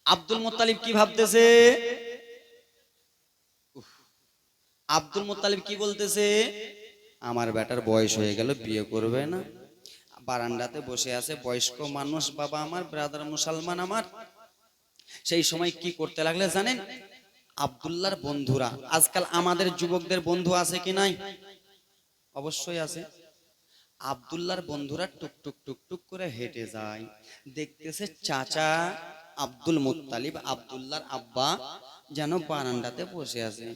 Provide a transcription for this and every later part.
Abdul Muttalib কি ভাবতেছে? Abdul Muttalib কি বলতেছে? আমার বেটার বয়স হয়ে গেল, বিয়ে করবে না। বারান্দাতে বসে আছে বয়স্ক মানুষ, বাবা আমার, ব্রাদার মুসলমান আমার। সেই সময় কি করতে লাগলে জানেন? আব্দুল্লাহর বন্ধুরা, আজকাল আমাদের যুবকদের বন্ধু আছে কি নাই? অবশ্যই আছে। আব্দুল্লাহর বন্ধুরা টুক টুক টুক টুক করে হেঁটে যায়, দেখতেছে চাচা আব্দুল মুত্তালিব, আব্দুল্লাহর আব্বা, যেন বারান্দাতে বসে আছে।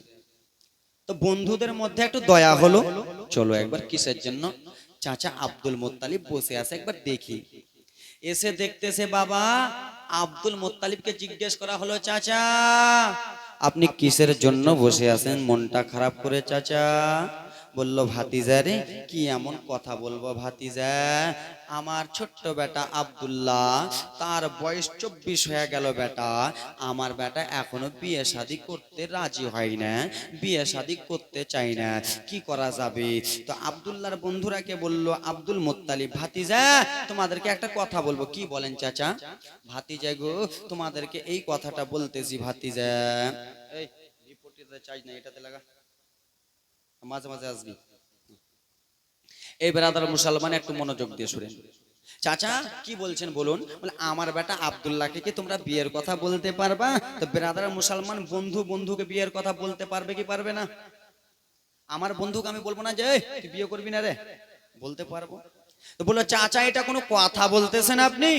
তো বন্ধুদের মধ্যে একটু দয়া হলো, চলো একবার কিসের জন্য চাচা আব্দুল মুত্তালিব বসে আছে একবার দেখি। এসে দেখতেছে বাবা আব্দুল মুত্তালিবকে জিজ্ঞেস করা হলো, চাচা আপনি কিসের জন্য বসে আছেন, মনটা খারাপ করে? চাচা বলল, ভাতিজা রে, কি এমন কথা বলবো ভাতিজা, আমার ছোট্ট বেটা আব্দুল্লাহ, তার বয়স 24 হয়ে গেল বেটা, আমার বেটা এখনো বিয়ে শাদী করতে রাজি হয় না, বিয়ে শাদী করতে চাই না, কি করা যাবে? তো আব্দুল্লাহর বন্ধুরাকে বলল, আব্দুল মুত্তালিব, ভাতিজা তোমাদেরকে একটা কথা বলবো। কি বলেন চাচা? ভাতিজা গো, তোমাদেরকে এই কথাটা বলতেছি ভাতিজা। এই রিপোর্টে চাই না, এটাতে লাগা, মাঝে মাঝে আসবি। এই ব্রাদার মুসলমান একটু মনোযোগ দিয়ে শুনেন। চাচা কি বলছেন বলুন? বলে, আমার বেটা আব্দুল্লাহকে কি তোমরা বিয়ের কথা বলতে পারবা? তো ব্রাদার মুসলমান বন্ধু বন্ধুকে বিয়ের কথা বলতে পারবে কি পারবে না? আমার বন্ধুকে আমি বলবো না যে তুই বিয়ে করবি না রে, বলতে পারবো। তো বললো, চাচা এটা কোনো কথা বলতেছেন আপনি?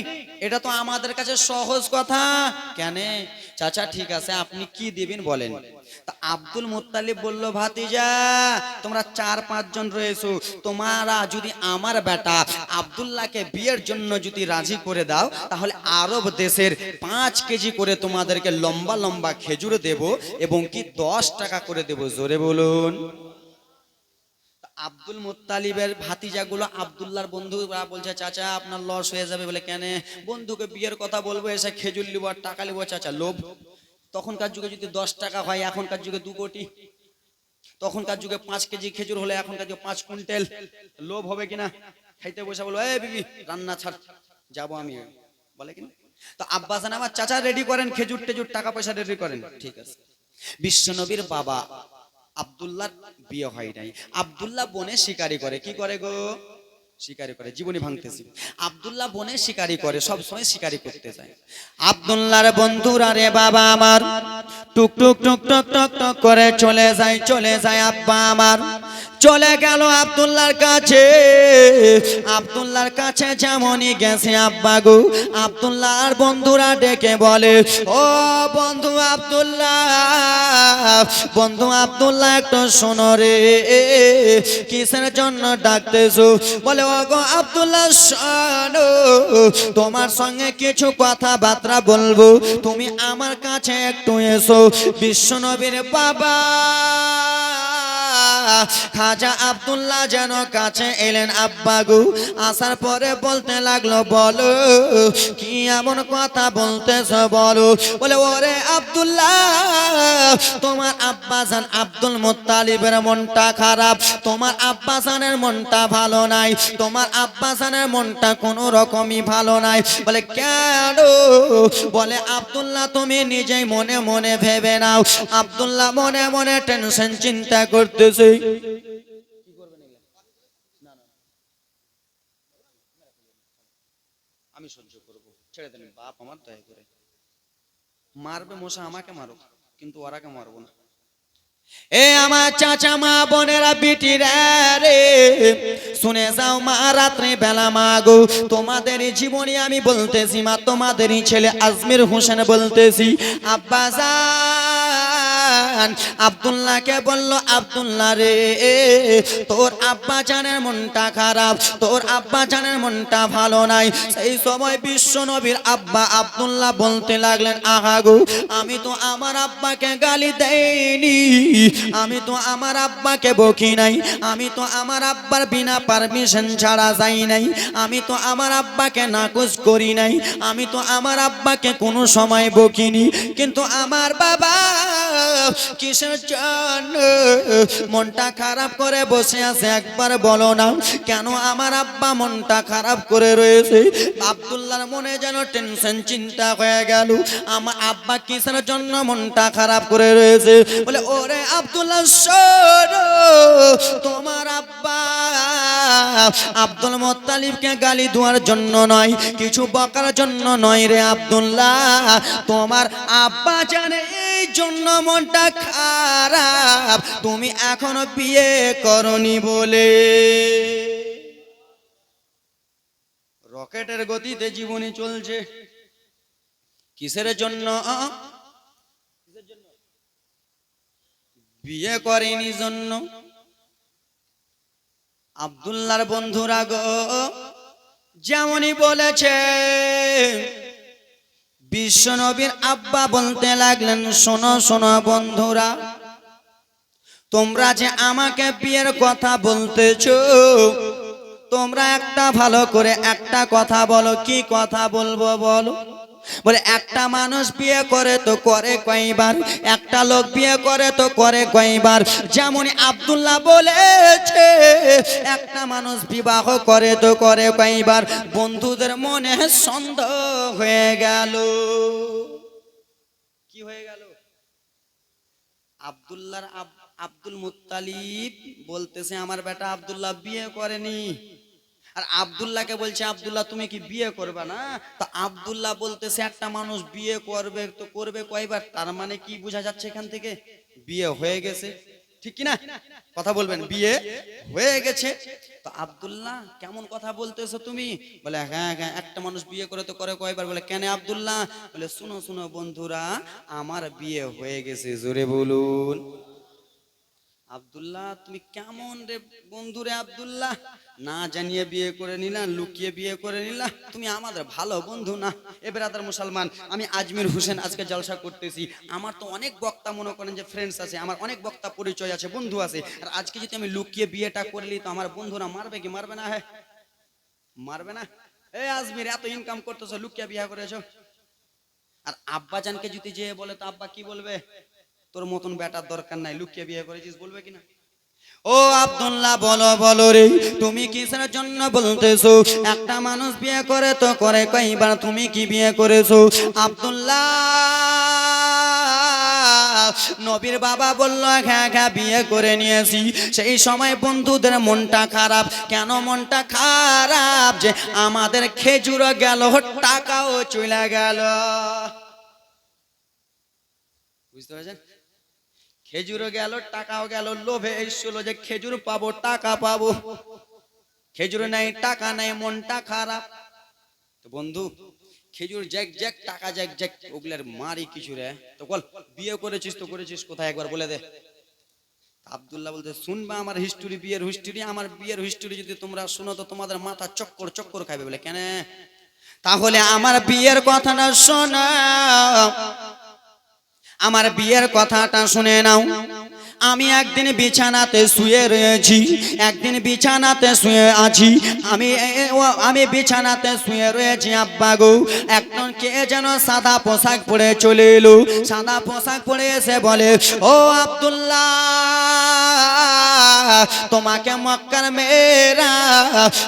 এটা তো আমাদের কাছে সহজ কথা। কেন চাচা? ঠিক আছে, আপনি কি দিবেন বলেন। তা আব্দুল মুত্তালিব বলল, ভাতিজা তোমরা 4-5 জন রয়েছো, তোমরা যদি আমার বেটা আব্দুল্লাহকে বিয়ের জন্য যদি রাজি করে দাও, তাহলে আরব দেশের 5 কেজি করে তোমাদেরকে লম্বা লম্বা খেজুর দেব, এবং কি 10 টাকা করে দেব। জোরে বলুন। আব্দুল মুত্তালিবের ভাতিজাগুলো আব্দুল্লাহর বন্ধুরা বলছে, চাচা আপনার লস হয়ে যাবে। বলে, কেন? বন্ধুকে বিয়ের কথা বলবো, এসে খেজুর লিবো আর টাকা লিবো। চাচা লোভ। তখনকার যুগে যদি 10 টাকা হয়, এখনকার যুগে 2 কোটি। তখনকার যুগে 5 কেজি খেজুর হলে এখনকার যুগে 5 কুইন্টাল। লোভ হবে কিনা? খাইতে বসে বলবো, এই বিবি রান্না ছাড়, যাবো আমি, বলে কিনা? তো আব্বাসান আমার, চাচা রেডি করেন খেজুর টেজুর, টাকা পয়সা রেডি করেন। ঠিক আছে। বিশ্বনবীর বাবা আব্দুল্লাহ বিয়ে হয় নাই। আব্দুল্লাহ বনে শিকারি করে। কি করে গো? শিকারি করে। জীবনী ভাঙতেছি। আব্দুল্লাহ বনে শিকারি করে, সব সময় শিকারি করতে যায়। আব্দুল্লাহর বন্ধুরা রে বাবা আমার টুক টুক টুক টুক টুক টুক করে চলে যায় আব্বা আমার। চলে গেল আব্দুল্লাহর কাছে। আব্দুল্লাহর কাছে যেমনই গেছে আব্বা গো, আব্দুল্লাহর বন্ধুরা ডেকে বলে, ও বন্ধু আব্দুল্লাহ, বন্ধু আব্দুল্লাহ একটু শোনো রে, কিসের জন্য ডাকতেছো? বলে, ও গো আব্দুল্লাহ শোনো, তোমার সঙ্গে কিছু কথাবার্তা বলবো, তুমি আমার কাছে একটু এসো। বিশ্বনবীর বাবা খাজা আব্দুল্লাহ যেন কাছে এলেন আব্বা গো। আসার পরে বলতে লাগলো, বলো কি এমন কথা বলতেছ বলো। বলে, ওরে আব্দুল্লাহ, তোমার আব্বাজান আব্দুল মুত্তালিবের মনটা খারাপ, তোমার আব্বাজানের মনটা ভালো নাই, তোমার আব্বাজানের মনটা কোনো রকমই ভালো নাই। বলে, কেন? বলে, আব্দুল্লাহ তুমি নিজেই মনে মনে ভেবে নাও। আব্দুল্লাহ মনে মনে টেনশন চিন্তা করতেছে। আমি সহ্য করবো, ছেড়ে দেন বাপ আমার, দয়া করে। মারবে মশা আমাকে মারো, কিন্তু ওরাকে মারবো না। এ আমার চাচা মা বোনেরা বিটিরা রে, শুনে যাও মা, রাত্রে বেলা মা গো, তোমাদেরই জীবনী আমি বলতেছি মা, তোমাদেরই ছেলে আজমির হোসেন বলতেছি। আব্বাজান আব্দুল্লাহকে বলল, আব্দুল্লাহ রে, তোর আব্বা জানের মনটা খারাপ, তোর আব্বা জানের মনটা ভালো নাই। সেই সময় বিশ্ব নবীর আব্বা আব্দুল্লাহ বলতে লাগলেন, আহা গো, আমি তো আমার আব্বাকে গালি দেইনি, আমি তো আমার আব্বাকে বকি নাই, আমি তো আমার আব্বার বিনা পারমিশন ছাড়া যাই নাই, আমি তো আমার আব্বাকে নাকচ করি নাই, আমি তো আমার আব্বাকে কোনো সময় বকিনি। কিন্তু আমার বাবা কিসের জন্য মনটা খারাপ করে বসে আছে একবার বলো না। কেন আমার আব্বা মনটা খারাপ করে রয়েছে? আব্দুল্লাহর মনে যেন টেনশন চিন্তা হয়ে গেল। আমার আব্বা কিসের জন্য মনটা খারাপ করে রয়েছে? বলে ওরে আব্দুল্লাহ শোনো, তোমার আব্বা আব্দুল মুত্তালিবকে গালি দেওয়ার জন্য নয়, কিছু বকার জন্য নয় রে আব্দুল্লাহ, তোমার আব্বা জানে এই জন্য মনটা খারাপ তুমি এখনো বিয়ে করনি বলে। রকেটের গতিতে জীবনী চলছে, কিসের জন্য? বিয়ে করেনি জন্য। আব্দুল্লাহর বন্ধুরা গো যেমনই বলেছে, বিশ্বনবীর আব্বা বলতে লাগলেন, শোনো শোনো বন্ধুরা, তোমরা যে আমাকে বিয়ের কথা বলতেছো, তোমরা একটা ভালো করে একটা কথা বলো। কি কথা বলবো বলো? বলে একটা মানুষ বিয়ে করে তো করে কয়বার, একটা লোক বিয়ে করে তো করে কয়বার। যেমন আব্দুল্লাহ বলেছে একটা মানুষ বিবাহ করে তো করে কয়বার। বন্ধুদের মনে সন্দেহ হয়ে গেল। কি হয়ে গেল? আব্দুল মুত্তালিব বলতেছে আমার বেটা আব্দুল্লাহ বিয়ে করেনি, আর আব্দুল্লাহকে বলছে আব্দুল্লাহ তুমি কি বিয়ে করবে না? তো আব্দুল্লাহ বলতেছে একটা মানুষ বিয়ে করবে তো করবে কয়বার, তার মানে কি বোঝা যাচ্ছে এখান থেকে? বিয়ে হয়ে গেছে, ঠিক কি না? কথা বলবেন, বিয়ে হয়ে গেছে। তো আব্দুল্লাহ কেমন কথা বলতেছো তুমি? বলে হ্যাঁ হ্যাঁ, একটা মানুষ বিয়ে করে তো করে কয়বার। বলে কেন আব্দুল্লাহ? বলে শুনো শুনো বন্ধুরা, আমার বিয়ে হয়ে গেছে, জোরে বলুন। আব্দুল্লাহ তুমি কেমন রে বন্ধু রে আব্দুল্লাহ, না জানিয়ে বিয়ে করে নিলা, লুকিয়ে বিয়ে করে নিলা, তুমি আমাদের ভালো বন্ধু না। এ ব্রাদার মুসলমান, আমি আজমির হোসেন আজকে জলসা করতেছি। আমার তো অনেক বক্তা মনে করেন যে ফ্রেন্ডস আছে, আমার অনেক বক্তা পরিচয় আছে, বন্ধু আছে। আর আজকে যদি আমি লুকিয়ে বিয়েটা করলি তো আমার বন্ধুরা মারবে কি মারবে না? হ্যাঁ মারবে না? এ আজমির এত ইনকাম করতেছো, লুকিয়ে বিয়ে করেছো। আর আব্বা জানকে যদি যে বলে তো আব্বা কি বলবে? তোর মতন বেটার দরকার নাই, লুকিয়ে বিয়ে করেছিস, বলবে কিনা? ও আব্দুল্লাহ বলো বলো রে, তুমি কিসের জন্য বলতেছো একটা মানুষ বিয়ে করে তো করে কয়বার, তুমি কি বিয়ে করেছো? আব্দুল্লাহ নবীর বাবা বলল হ্যাঁ হ্যাঁ বিয়ে করে নিয়েছি। সেই সময় বন্ধুদের মনটা খারাপ। কেন মনটা খারাপ? যে আমাদের খেজুর গেল, টাকাও চলে গেল। বুঝতে পারছেন? খেজুরও গেল, টাকাও গেল। লোভে এসেছিল যে খেজুর পাবো, টাকা পাবো, খেজুর নাই, টাকা নাই, মনটা খারাপ। তো বন্ধু খেজুর জ্যাক জ্যাক, টাকা জ্যাক জ্যাক, ওগুলার মারি কিছু রে। তো বল বিয়ে করেছিস তো করেছিস কোথায়, একবার বলে দে। আব্দুল্লাহ বলতে শুনবা আমার হিস্টোরি, বিয়ের হিস্টোরি। আমার বিয়ের হিস্টোরি যদি তোমরা শুনো তো তোমাদের মাথা চক্কর চক্কর খাবে। বলে কেন? তাহলে আমার বিয়ের কথাটা শোনা, আমার বিয়ের কথাটা শুনে নাও। আমি একদিন বিছানাতে শুয়ে রয়েছি, একদিন বিছানাতে শুয়ে আছি, আমি বিছানাতে শুয়ে রয়েছি আব্বা গো। একজন কে যেন সাদা পোশাক পরে চলে এলো। সাদা পোশাক পরে এসে বলে ও আব্দুল্লাহ, তোমাকে মক্কার মেয়েরা,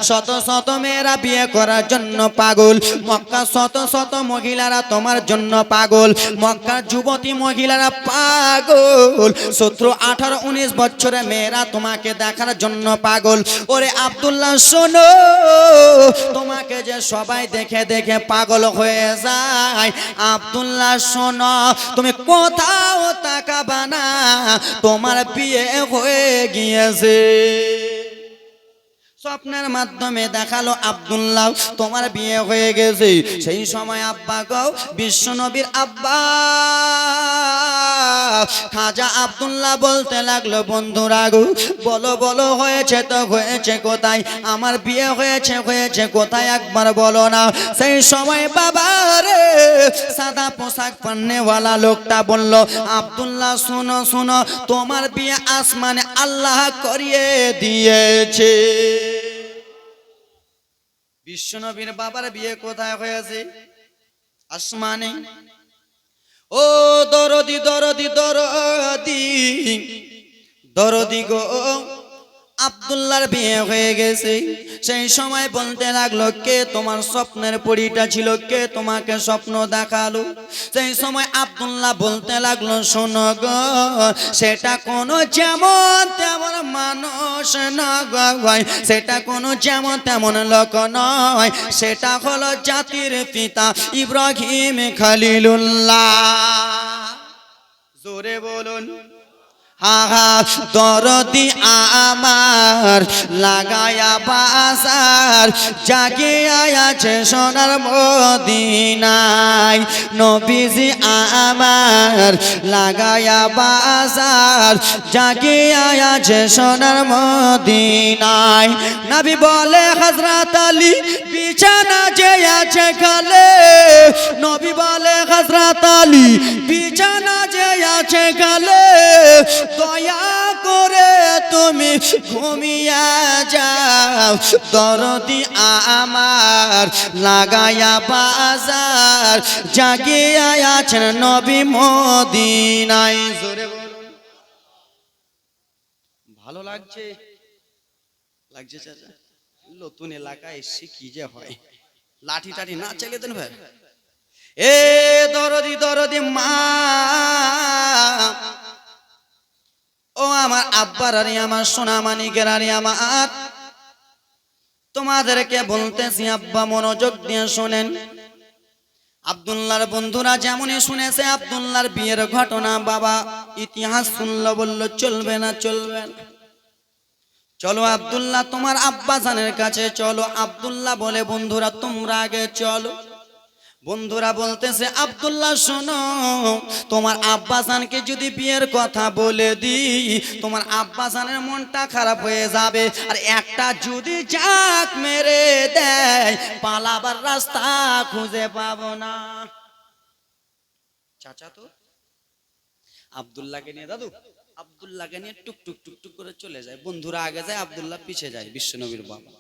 শত শত মেয়েরা বিয়ে করার জন্য পাগল। মক্কার শত শত মহিলারা তোমার জন্য পাগল। মক্কার যুবতী মহিলারা পাগল। 17, 18, 19 বছরের মেয়েরা তোমাকে দেখার জন্য পাগল। ওরে আব্দুল্লাহ শোনো, তোমাকে যে সবাই দেখে দেখে পাগল হয়ে যায়। আব্দুল্লাহ শোনো, তুমি কোথাও তাকাবা না, তোমার বিয়ে হয়ে গিয়েছে। স্বপ্নের মাধ্যমে দেখালো আব্দুল্লাহ তোমার বিয়ে হয়ে গেছে। সেই সময় আব্বা গো, বিশ্বনবীর আব্বা খাজা আব্দুল্লাহ বলতে লাগলো বন্ধুরা গো, বলো বলো হয়েছে তো হয়েছে কোথায়? আমার বিয়ে হয়েছে হয়েছে কোথায়, একবার বলো না। সেই সময় বাবা রে, সাদা পোশাক পরনেওয়ালা লোকটা বলল আব্দুল্লাহ শুনো শুনো, তোমার বিয়ে আসমানে আল্লাহ করিয়ে দিয়েছে। বিশ্বনবীর বাবার বিয়ে কোথায় হয়েছে? আসমানে। ও দরদ দরদি দরদি দরদি দরদি গো আব্দুল্লাহর বিয়ে হয়ে গেছে। সেই সময় বলতে লাগলো, কে তোমার স্বপ্নের পরীটা ছিল, কে তোমাকে স্বপ্ন দেখালো? সেই সময় আব্দুল্লাহ বলতে লাগলো, শোনো গো, সেটা কোনো যেমন তেমন মানুষ নয়, সেটা কোনো যেমন তেমন লোক নয়, সেটা হলো জাতির পিতা ইব্রাহিম খলিলুল্লাহ। জোরে বলুন। আহা দরদি আমার লাগায়া বাজার, জাগিয়া আছে সোনার মদিনায়। নবীজি আমার লাগায়া বাজার, জাগিয়া আছে সোনার মদিনায়। নবী বলে হযরত আলী বিছানা যে আছে খালে, নবী বলে হযরত আলী বিছানা যে আছে খালে, দয়া করে তুমি ঘুমিয়ে যাও। দরদি আমার লাগায়া বাজার, জাগিয়া আছেন নবী মদিনায়। জোরে বলুন। ভালো লাগছে? লাগছে চাচা? নতুন এলাকায় এসে কি যে হয়, লাঠি টাঠি না চাইলে দেন ভাই। এ দরদি দরদি মা, ও আমার আব্বার আরে, আমার সোনা মানিকের আরে, আমার তোমাদেরকে বলতেছি আব্বা মনোযোগ দিয়ে শোনেন। আব্দুল্লাহর বন্ধুরা যেমনই শুনেছে আব্দুল্লাহর বিয়ের ঘটনা, বাবা ইতিহাস শুনলো, বললো চলবে না চলবে না, চলো আব্দুল্লাহ তোমার আব্বা জানের কাছে চলো। আব্দুল্লাহ বলে, বন্ধুরা তোমরা আগে চলো। বন্ধুরা বলতেছে, আব্দুল্লাহ শোনো, তোমার আব্বাসানকে যদি বিয়ের কথা বলে দিই, তোমার আব্বাসানের মনটা খারাপ হয়ে যাবে, আর একটা যদি জাক মেরে দেয়, পালাবার রাস্তা খুঁজে পাবো না। চাচা তো আব্দুল্লাহকে নিয়ে, দাদু আব্দুল্লাহকে নিয়ে টুক টুক টুক টুক করে চলে যায়। বন্ধুরা আগে যায়, আব্দুল্লাহ পিছে যায়। বিশ্বনবীর বাবা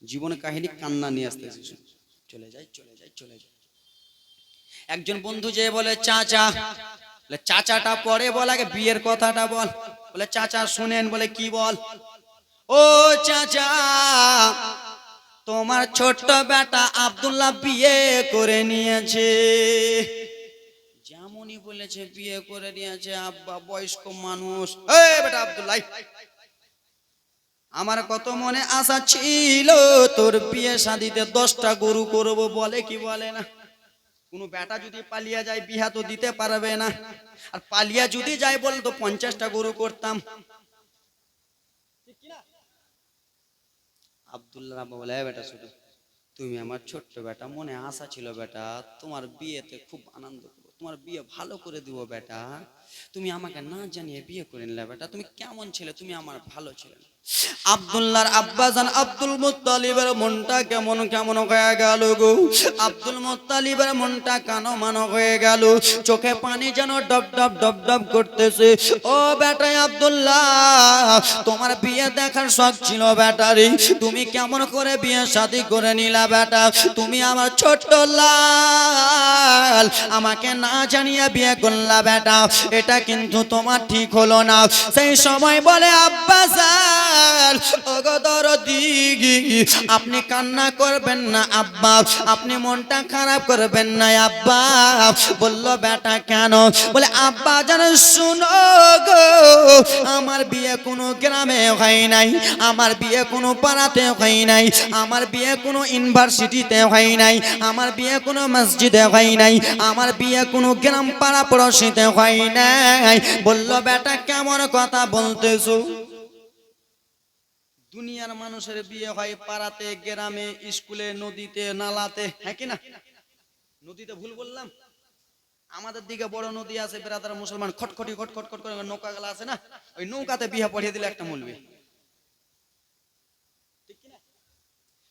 জীবন কাহিনী কান্না নিয়ে আসতেছে, চলে যায় চলে যায় চলে যায়। একজন বন্ধু যে বলে, চাচা, বলে চাচাটা পরে বল, আগে বিয়ের কথাটা বল। বলে চাচা শুনেন। বলে কি বল? ও চাচা, তোমার ছোট্ট বেটা আব্দুল্লাহ বিয়ে করে নিয়েছে। যেমনই বলেছে বিয়ে করে নিয়েছে, আব্বা বয়স্ক মানুষ। এই বেটা আব্দুল্লাহ, আমার কত মনে আশা ছিল তোর বিয়ে শাদিতে 10টা গরু করব, বলে কি বলে না? কোন বেটা যদি পালিয়া যায় বিহা তো দিতে পারবে না, আর পালিয়া যদি যায় বলতো 50টা গরু করতাম। আব্দুল্লাহ বলে, বেটা শুধু তুমি আমার ছোট্ট বেটা, মনে আশা ছিল বেটা তোমার বিয়েতে খুব আনন্দ করবো, তোমার বিয়ে ভালো করে দিব বেটা, তুমি আমাকে না জানিয়ে বিয়ে করে নিলে বেটা, তুমি কেমন ছেলে, তুমি আমার ভালো ছেলে। আব্দুল্লাহর আব্বাজান আব্দুল মুত্তালিবের মনটা কেমন কেমন হয়ে গেল গো। আব্দুল মুত্তালিবের মনটা কানো মানো হয়ে গেল, চোখে পানি যেন ডব ডব ডব ডব করতেছে। ও বেটা আব্দুল্লাহ, তোমার বিয়ে দেখার শখ ছিল বেটারি, তুমি কেমন করে বিয়ে শাদী করে নিলা বেটা? তুমি আমার ছোট্ট লাল, আমাকে না জানিয়ে বিয়ে করলা বেটা, এটা কিন্তু তোমার ঠিক হলো না। সেই সময় বলে, আব্বাজান ওগো দরদি, আপনি কান্না করবেন না আব্বা, আপনি মনটা খারাপ করবেন না আব্বা। বললো বেটা কেন? বলে আব্বা জান শুনো গো, আমার বিয়ে কোনো গ্রামে হয় নাই, আমার বিয়ে কোনো পাড়াতে হয় নাই, আমার বিয়ে কোনো ইউনিভার্সিটিতে হয় নাই, আমার বিয়ে কোনো মসজিদে হয় নাই, আমার বিয়ে কোনো গ্রাম পাড়া পড়শিতে হয় নাই। বললো বেটা কেমন কথা বলতেছো? দুনিয়ার মানুষের বিয়ে হয় পাড়াতে, গ্রামে, স্কুলে, নদীতে, নালাতে, হ্যাঁ কি না? নদীতে ভুল বললাম? আমাদের দিকে বড় নদী আছে, বেরাদার মুসলমান খটখটি খটখট খট করে নৌকা গেলা আছে না, ওই নৌকাতে বিয়ে পড়িয়ে দিলে একটা মূলবে।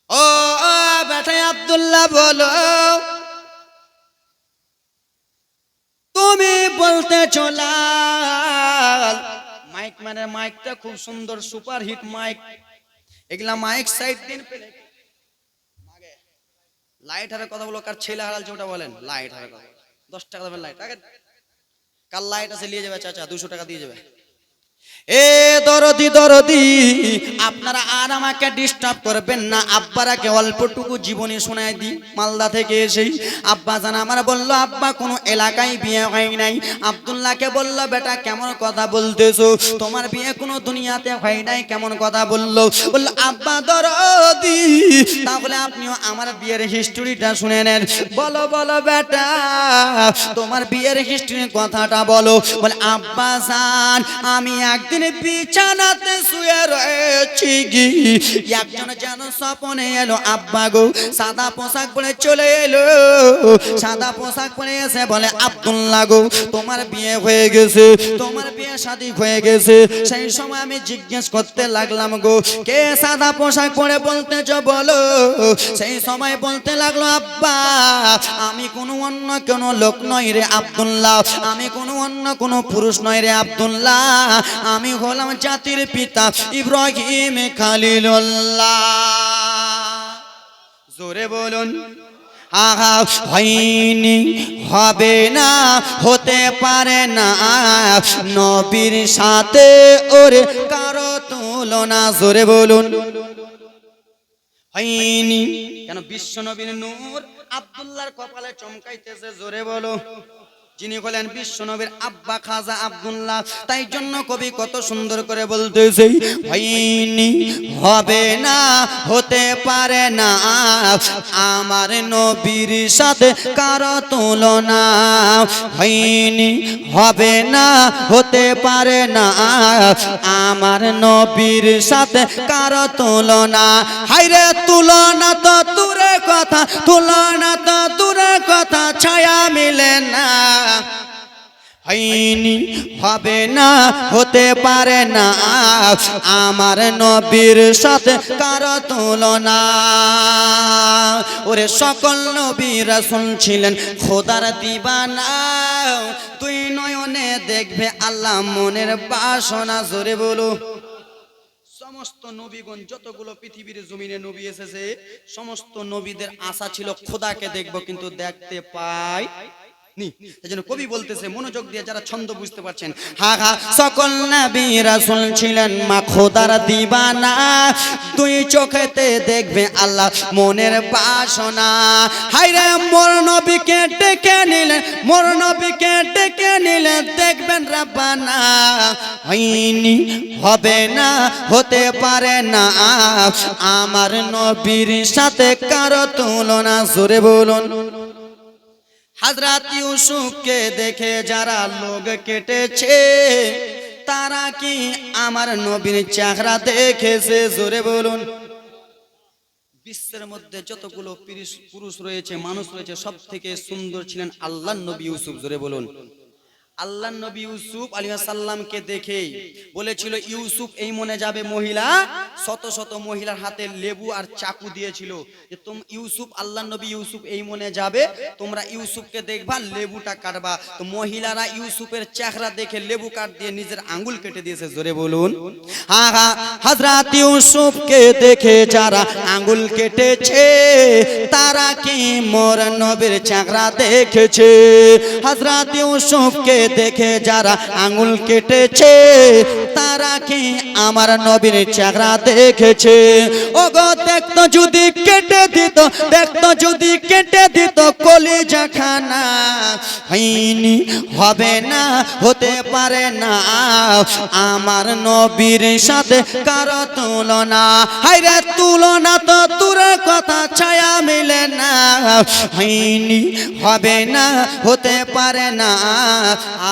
ও বেটা আব্দুল্লাহ বলো, তুমি বলতে চলাল মাইক, মানে মাইকটা খুব সুন্দর সুপার হিট মাইক, এগুলা মাইক সাইড দিন পেলে লাইট হারের কথা বলো, কার ছেলে হারালছে ওটা বলেন, লাইট হারের কথা 10 টাকা দেবেন লাইট আগে। কাল লাইট আছে নিয়ে যাবে চাচা, 200 টাকা দিয়ে যাবে। এ দরদি দরদি, আপনারা আর আমাকে ডিস্টার্ব করবেন না। আব্বারাকে অল্পটুকু জীবনী শোনায় দি। মালদা থেকে এসেই আব্বা জান আমার বলল, আব্বা কোনো এলাকায় বিয়ে হয় নাই। আব্দুল্লাহকে বলল, বেটা কেমন কথা বলতেছো, তোমার বিয়ে কোনো দুনিয়াতে হয় নাই, কেমন কথা বললো? বললো, আব্বা দরদি, তাহলে আপনিও আমার বিয়ের হিস্ট্রিটা শুনে নেন। বলো বলো বেটা, তোমার বিয়ের হিস্ট্রির কথাটা বলো। বলে, আব্বা জান, আমি একদিন বিছানাতে শুয়ে রয়েছি গি, একজন যেন স্বপ্নে এলো আব্বা গো, সাদা পোশাক পরে চলে এলো। সাদা পোশাক পরে এসে বলে, আব্দুল্লাহ গো, তোমার বিয়ে হয়ে গেছে, তোমার বিয়ে শাদী হয়ে গেছে। সেই সময় আমি জিজ্ঞেস করতে লাগলাম, গো কে সাদা পোশাক পরে বলতেছ বলো? সেই সময় বলতে লাগলো, আব্বা আমি কোনো অন্য কোনো লোক নই রে আব্দুল্লাহ, আমি কোনো অন্য কোনো পুরুষ নই রে আব্দুল্লাহ, আমি হলাম জাতির পিতা ইব্রাহিম খলিলুল্লাহ। জোরে বলুন। আহা, হয়নি, হবে না, হতে পারে না, নবীর সাথে ওরে কারো তুলনা। জোরে বলুন। হয়নি কেন? বিশ্ব নবীর নূর আব্দুল্লাহর কপালে চমকাইতেছে। জোরে বলো। যিনি হলেন বিশ্ব নবীর আব্বা খাজা আব্দুল্লাহ। তাই জন্য কবি কত সুন্দর করে বলতেছে, হয়নি, হবে না, হতে পারে না, আমার নবীর সাথে কারো তুলনা। হয়নি, হবে না, হতে পারে না, আমার নবীর সাথে কারো তুলনা। হায়রে তুলনা তো দূরের কথা, তুলনা তো দূরের কথা, ছায়া মিলে না। হয়নি, হবে না, হতে পারে না, আমার নবীর সাথে কারো তুলনা। ওরে সকল নবী রাসূল ছিলেন খোদার দিবানা, তুই নয়নে দেখবে আল্লাহ মনের বাসনা। জোরে বলো। সমস্ত নবীগণ যতগুলো পৃথিবীর জমিনে নবী এসেছে, সমস্ত নবীদের আশা ছিল খোদাকে দেখবো, কিন্তু দেখতে পাই নি। সেজন্য কবি বলতেছে, মনোযোগ দিয়ে যারা ছন্দ বুঝতে পারছেন, হা হা, সকল নবী রাসূল ছিলেন মা খোদার দিবানা, দুই চোখেতে দেখবে আল্লাহ মনের বাসনা। হায়রে মোর নবীকে ডেকে নিলেন, মোর নবীকে ডেকে নিলেন, দেখবেন রাব্বানা। হয়নি, হবে না, হতে পারে না, আমার নবীর সাথে কারো তুলনা। জোরে বলুন। হযরত ইউসুফকে দেখে যারা লোক কেটেছে, তারা কি আমার নবীর চেহারা দেখেছে? জোরে বলুন। বিশ্বের মধ্যে যতগুলো পুরুষ রয়েছে, মানুষ রয়েছে, সব থেকে সুন্দর ছিলেন আল্লাহর নবী ইউসুফ। জোরে বলুন। আল্লাহর নবী ইউসুফ আলাইহিস সালামকে দেখে বলেছিল, ইউসুফ এই মনে যাবে মহিলা, শত শত মহিলার হাতে লেবু আর চাকু দিয়েছিল যে ইউসুফ, আল্লাহর নবী ইউসুফ এই মনে যাবে, তোমরা ইউসুফকে দেখবা, লেবুটা কাটবা। তো মহিলারা ইউসুফের চেহারা দেখে লেবু কাট দিয়ে নিজের আঙ্গুল কেটে দিয়েছে। জোরে বলুন। হ্যাঁ হ্যাঁ, হযরত ইউসুফকে দেখে যারা আঙ্গুল কেটেছে, তারা কি মোর নবীর চেহারা দেখেছে? হযরত ইউসুফকে দেখে যারা আঙ্গুল কেটেছে, তারা কি আমার নবীর চেহারা দেখেছে? ওগো দেখতো যদি কেটে দিত, দেখতো যদি কেটে দিত কলিজা খানা। হয়নি, হবে না, হতে পারে না, আমার নবীর সাথে কারো তুলনা। হায়রে তুলনা তো দূরের কথা, ছায়া মিলে না। হয়নি, হবে না, হতে পারে না,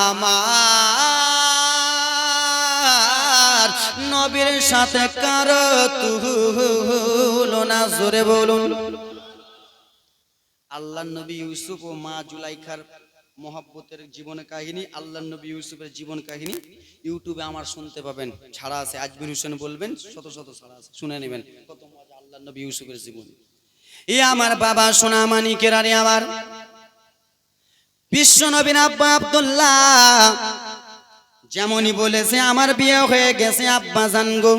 আমার নবীর সাথে কারো তুলনা। জোরে বলুন। আল্লাহর নবী ইউসুফ ও মা জুলাইখার মহব্বতের জীবন কাহিনী, আল্লাহর নবী ইউসুফের জীবন কাহিনী ইউটিউবে আমার শুনতে পাবেন, ছাড়া আছে। আজমির হোসেন বলবেন, শত শত ছাড়া আছে, শুনে নেবেন কত মজা আল্লাহর নবী ইউসুফের জীবন। এই আমার বাবা সোনা মানিকের, আরে আমার বিশ্ব নবীর আব্বা আব্দুল্লাহ যেমনই বলেছে আমার বিয়ে হয়ে গেছে আব্বা জান গো।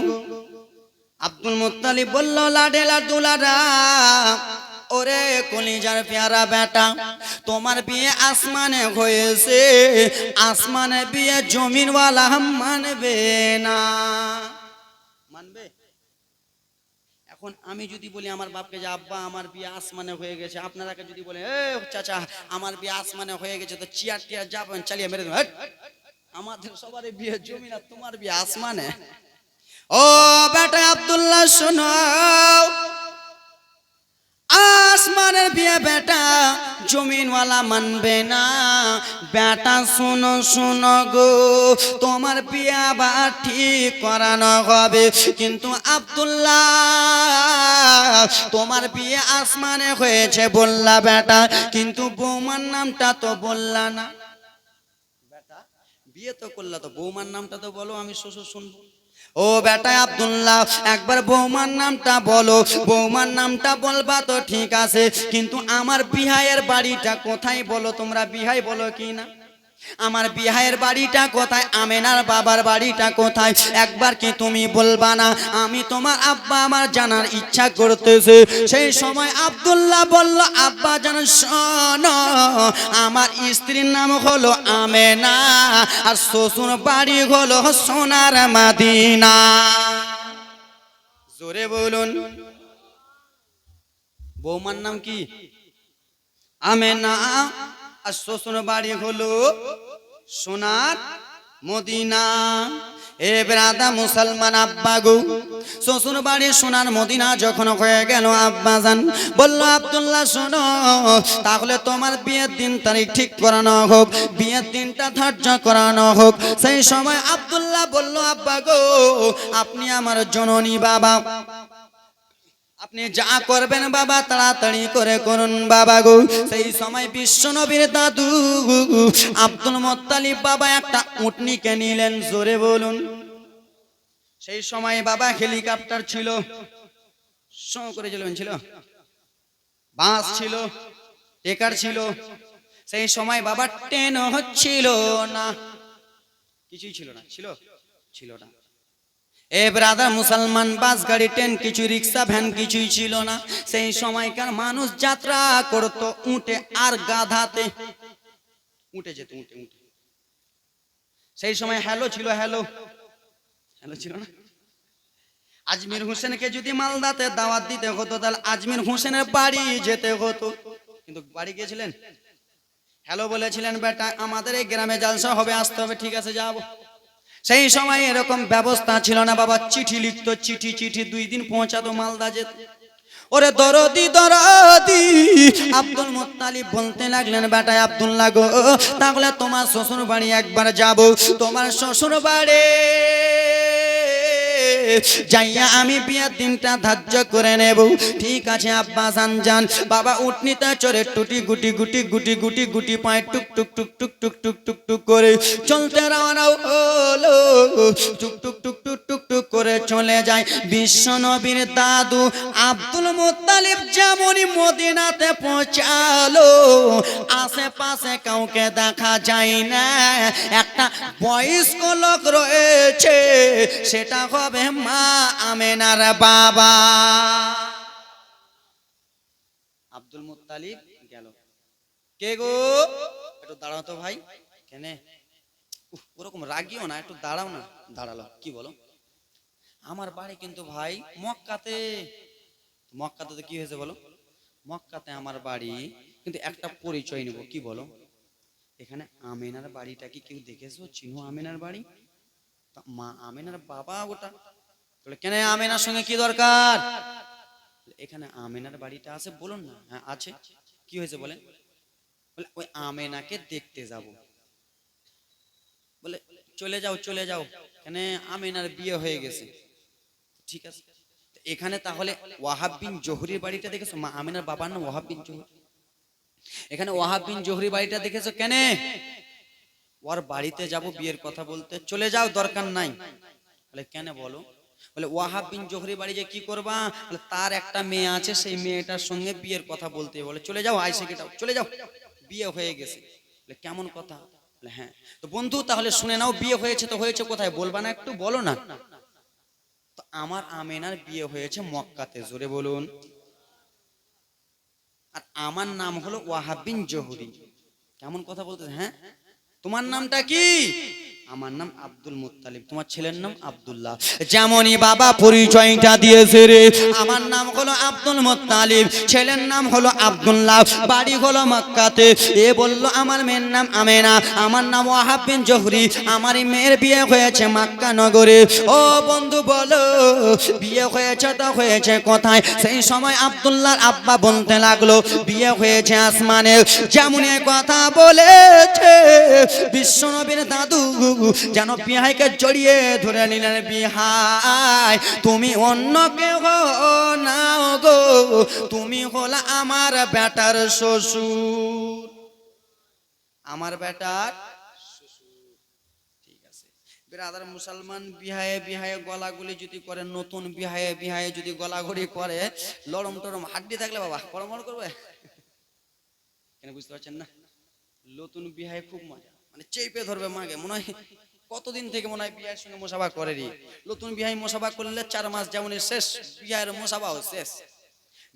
আব্দুল মুত্তালিব বলল, লাডে লাডুলারা ওরে কলিজার পেয়ারা বেটা, তোমার বিয়ে আসমানে হয়েছে, আসমানে বিয়ে জমিনওয়ালা মানবে না। মানবে? এখন আমি যদি বলি আমার বাপকে যে আব্বা আমার বিয়ে আসমানে হয়ে গেছে, আপনারাকে যদি বলে এ চাচা আমার বিয়ে আসমানে হয়ে গেছে, তো চেয়ার টিয়ার যাবেন চালিয়ে মেরে দেবেন। আমাদের সবারই বিয়ে জমিন আর তোমার বিয়ে আসমানে। ও বেটা আব্দুল্লাহ শোনো, আসমানের বিয়ে বেটা জমিনওয়ালা মানবে না। বেটা শোনো শোনো গো, তোমার বিয়ে আবার ঠিক করানো হবে, কিন্তু আব্দুল্লাহ তোমার বিয়ে আসমানে হয়েছে বললা বেটা, কিন্তু বৌমার নামটা তো বললা না। বেটা বিয়ে তো করলা, তো বৌমার নামটা তো বলো, আমি শ্বশুর শুনবো। ও বেটা আব্দুল্লাহ একবার বৌমার নামটা বলো। বৌমার নামটা বলবা তো ঠিক আছে, কিন্তু আমার বিহাইয়ের বাড়িটা কোথায় বলো। তোমরা বিহাই বলো কি না? আমার বিহাইয়ের বাড়িটা কোথায়, আমেনার বাবার বাড়িটা কোথায়, একবার কি তুমি বলবা না? আমি তোমার আব্বা আমার জানার ইচ্ছা করতেছে। সেই সময় আব্দুল্লাহ বলল, আব্বা জান শোনো, আমার স্ত্রীর নাম হলো আমেনা, আর শ্বশুর বাড়ি হলো সোনার মদিনা। জোরে বলুন। বৌমার নাম কি? আমেনা, আর শ্বশুর বাড়ি হলো সোনার মদিনা। এ ব্রাদা মুসলমান আব্বা গো, শ্বশুর বাড়ি সোনার মদিনা যখন হয়ে গেল, আব্বা জান বলল আব্দুল্লাহ শোনো, তাহলে তোমার বিয়ের দিন তারিখ ঠিক করানো হোক, বিয়ের দিনটা ধার্য করানো হোক। সেই সময় আব্দুল্লাহ বলল, আব্বা গো আপনি আমার জননী বাবা, আপনি যা করবেন বাবা তাড়াতাড়ি করে করুন বাবা গো। সেই সময় বিশ্বনবীর দাদু আব্দুল মুত্তালিব বাবা একটা উটনিকে নিলেন। জোরে বলুন। সেই সময় বাবা হেলিকপ্টার ছিল, শো করে ছিল, বাস ছিল, টেকার ছিল। সেই সময় বাবা ট্রেন হচ্ছিল না, কিছুই ছিল না, ছিল না। এ ব্রাদার মুসলমান, বাস গাড়ি ট্রেন কিছু, রিক্সা ভ্যান কিছুই ছিল না। সেই সময়কার মানুষ যাত্রা করত উটে আর গাধাতে, উঠে যেত, উঠে। সেই সময় হ্যালো ছিল, হ্যালো ছিল না। আজমির হোসেনকে যদি মালদাতে দাওয়াত দিতে হতো, তাহলে আজমির হোসেনের বাড়ি যেতে হতো, কিন্তু বাড়ি গিয়েছিলেন, হ্যালো বলেছিলেন, বেটা আমাদের এই গ্রামে জালসা হবে, আসতে হবে, ঠিক আছে যাবো। সেই সময় এরকম ব্যবস্থা ছিল না বাবা, চিঠি লিখতো, চিঠি 2 দিন পৌঁছাতো, মালদা যেত। ওরে দরদি দরদি আব্দুল মুত্তালিব বলতে লাগলেন, বেটা আব্দুল্লাহ গো, তাহলে তোমার শ্বশুর বাড়ি একবার যাব, তোমার শ্বশুর বাড়ি যাইয়া আমি বিয়ের দিনটা ধার্য করে নেব। ঠিক আছে আব্বা জান। বাবা উঠনিতে চড়ে টুটি গুটি গুটি গুটি গুটি গুটি পায় টুক টুক টুক টুক টুক টুক টুক টুক করে চলতে রওনা হলো। টুক টুক টুক টুক টুক টুক করে চলে যায় বিশ্বনবীর দাদু আব্দুল মুত্তালিব। যেমনই মদিনাতে পৌঁছালো, আশেপাশে কাউকে দেখা যায় না, একটা বয়স্ক লোক রয়েছে, সেটা হবে মা আমেনার বাবা। আব্দুল মুত্তালিব গেল, কে গো, একটু দাঁড়াও তো ভাই। কেন ওরকম রাগিও না, একটু দাঁড়াও না। দাঁড়ালো, কি বলো? আমার বাড়ি কিন্তু ভাই মক্কাতে। মক্কাতে তো কি হয়েছে বলো? মক্কাতে আমার বাড়ি, কিন্তু একটা পরিচয় নেব, কি বলো? এখানে আমেনার বাড়িটা কি কেউ দেখেছো? চিনো আমেনার বাড়ি? মা আমেনার বাবা ওটা। কেন আমেনার সঙ্গে কি দরকার? এখানে আমেনার বাড়িটা আছে, বলুন না। হ্যাঁ আছে। কি হয়েছে বলেন? বলে ওই আমেনাকে দেখতে যাব। বলে চলে যাও চলে যাও, কেন আমেনার বিয়ে হয়ে গেছে। ঠিক আছে, এখানে তাহলে ওয়াহাব বিন জোহরির বাড়িটা দেখেছো? মা আমেনার বাবার নাম ওয়াহাব বিন জোহরি। এখানে ওয়াহাব বিন জোহরির বাড়িটা দেখেছো? কেন? ওর বাড়িতে যাব বিয়ের কথা বলতে। চলে যাও, দরকার নাই। বলে কেন বলো? বলে ওয়াহাব বিন জোহরি বাড়ি যে কি করবা? বলে তার একটা মেয়ে আছে, সেই মেয়েটার সঙ্গে বিয়ের কথা বলতে। বলে চলে যাও, আইসে গেটাও, চলে যাও, বিয়ে হয়ে গেছে। বলে কেমন কথা? বলে হ্যাঁ। তো বন্ধু তাহলে শুনে নাও, বিয়ে হয়েছে তো হয়েছে কোথায় বলবা না, একটু বলো না। তো আমার আমেনার বিয়ে হয়েছে মক্কাতে। জোরে বলুন। আর আমার নাম হলো ওয়াহাব বিন জহুরি। কেমন কথা বলতেছে? হ্যাঁ, তোমার নামটা কি? আমার নাম আব্দুল মুত্তালিব। তোমার ছেলের নাম আব্দুল্লাহ। যেমনই বাবা পরিচয়টা দিয়েছে রে, আমার নাম হলো আব্দুল মুত্তালিব, ছেলের নাম হলো আব্দুল্লাহ, বাড়ি হলো মক্কাতে। এ বলল আমার মেয়ের নাম আমেনা, আমার নাম ওয়াহাব বিন জহুরি, আমারই মেয়ের বিয়ে হয়েছে মক্কা নগরে। ও বন্ধু বলো, বিয়ে হয়েছে তো হয়েছে কোথায়? সেই সময় আব্দুল্লাহর আব্বা বলতে লাগলো বিয়ে হয়েছে আসমানে। যেমনই কথা বলেছে বিশ্বনবীর দাদু যেন বিহাইকে জড়িয়ে ধরে নিলেন। বিহাই, তুমি অন্য কেউ না গো, তুমি হলো আমার বেটার শ্বশুর, আমার বেটার শ্বশুর। ঠিক আছে ব্রাদার, মুসলমান বিহায়ে বিহায়ে গলাগুলি যদি করে, নতুন বিহায়ে বিহায়ে যদি গলাগড়ি করে, লরম টরম হাড্ডি থাকলে বাবা পরমর করবে। কেন বুঝতে পারছেন না? নতুন বিহায় খুব মজা, মানে চেপে ধরবে মাকে, মনে হয় কতদিন থেকে মনে হয় বিয়ের সঙ্গে মোসাফা করেনি। নতুন বিহাই মোসাফা করলে 4 মাস যেমন শেষ, বিয়ের মোসাফাও শেষ।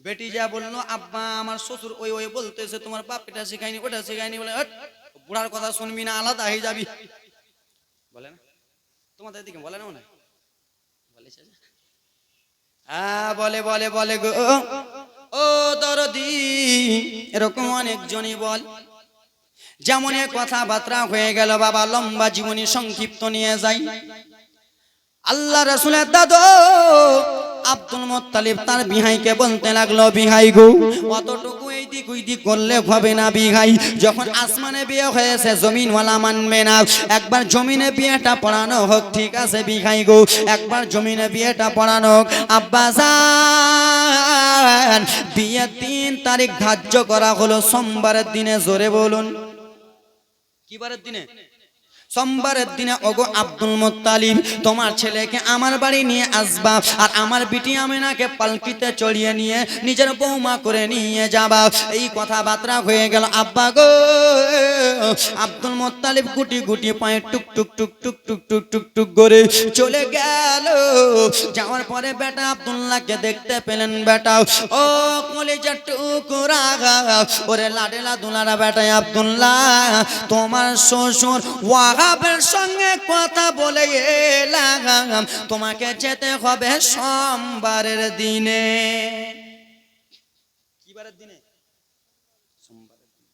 বেটি যা বললো আব্বা আমার শ্বশুর ওই ওই বলতেছে তোমার বাপ এটা শিখায়নি ওটা শিখায়নি, বলে বুড়ার কথা শুনবি না, আলাদা হয়ে যাবি। বলে না তোমাদের দিকে? বলে না মনে হয় বলেছে। হ্যাঁ বলে বলে বলে গো ও দরদি, এরকম অনেকজনই বল। যেমন কথাবার্তা হয়ে গেল বাবা, লম্বা জীবনী সংক্ষিপ্ত নিয়ে যাই। আল্লাহ রাসূলের দাদু আব্দুল মুত্তালিব তার বিহাইকে বলতে লাগলো বিহাই গো, অতটুকু এই দিক ওই দিক করলে হবে না বিহাই। যখন আসমানে বিয়ে হয়েছে জমিনওয়ালা মানবে না, একবার জমিনে বিয়েটা পড়ানো হোক। ঠিক আছে বিহাই গো, একবার জমিনে বিয়েটা পড়ানো হোক। আব্বা জান, বিয়ের 3 তারিখ ধার্য করা হলো সোমবারের দিনে। জোরে বলুন কি বারের দিনে? সোমবারের দিনে। ওগো আব্দুল মুত্তালিব, তোমার ছেলেকে আমার বাড়ি নিয়ে আসবা, আর আমার বিটি আমেনাকে পালকিতে চড়িয়ে নিয়ে নিজের বৌমা করে নিয়ে যাবা। এই কথাবার্তা হয়ে গেল। আব্বা গো, আব্দুল মুত্তালিব গুটি গুটি পায়ে টুক টুক টুক টুক টুক টুক টুক টুক করে চলে গেল। যাওয়ার পরে বেটা আব্দুল্লাহকে দেখতে পেলেন। বেটা ও কলিজার টুকরা, ওরে লাডেলা দুলারা বেটা আব্দুল্লাহ, তোমার শ্বশুর ওয়াহাবের সঙ্গে কথা বলে এলাম, তোমাকে যেতে হবে সোমবারের দিনে। কি বারের দিনে? সোমবারের দিনে।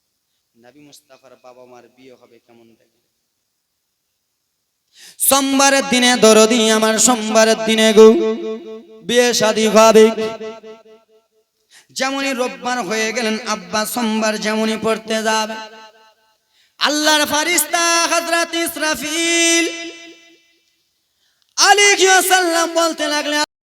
নবী মুস্তাফার বাবা মার বিয়ে হবে কেমন দেখে? সোমবারের দিনে দরদি আমার, সোমবারের দিনে গো বিয়ে শাদী হবে। যেমনই রোববার হয়ে গেলেন আব্বা সোমবার যেমনই পড়তে যাবে, আল্লাহর ফারিস্তা হযরত ইসরাফিল আলাইহিস সালাম বলতে লাগলেন